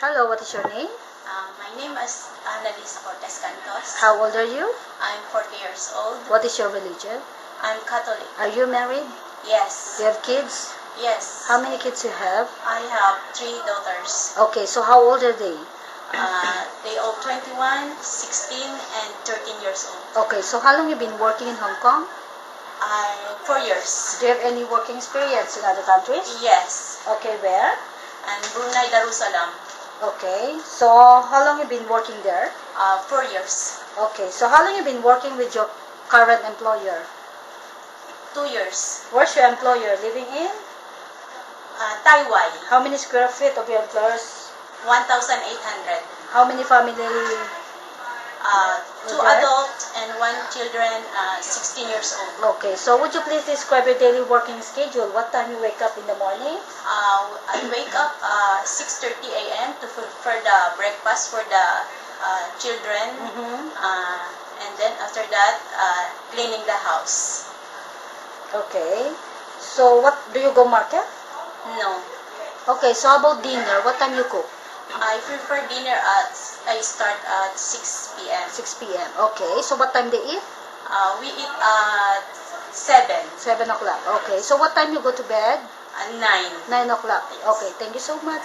Hello, what is your name? My name is Annalisa Cortez Cantos. How old are you? I'm 40 years old. What is your religion? I'm Catholic. Are you married? Yes. Do you have kids? Yes. How many kids you have? I have 3 daughters. Okay, so how old are they? They all 21, 16, and 13 years old. Okay, so how long you been working in Hong Kong? 4 years. Do you have any working experience in other countries? Yes. Okay, where? And Brunei Darussalam. Okay, so how long you been working there? 4 years. Okay, so how long you been working with your current employer? 2 years. Where's your employer living in? Taiwan. How many square feet of your employers? 1,800. How many family? 2 adults and 1 children, 16 years old. Okay, so would you please describe your daily working schedule? What time you wake up in the morning? I wake up 6:30 a.m. to prepare the breakfast for the children, and then after that, cleaning the house. Okay, so what do you go market? No, Okay, so how about dinner? What time you cook? I prefer dinner I start at 6 p.m. 6 p.m. Okay, so what time they eat? We eat at 7, 7 o'clock. Okay, so what time you go to bed? 9. 9 o'clock. Okay, thank you so much.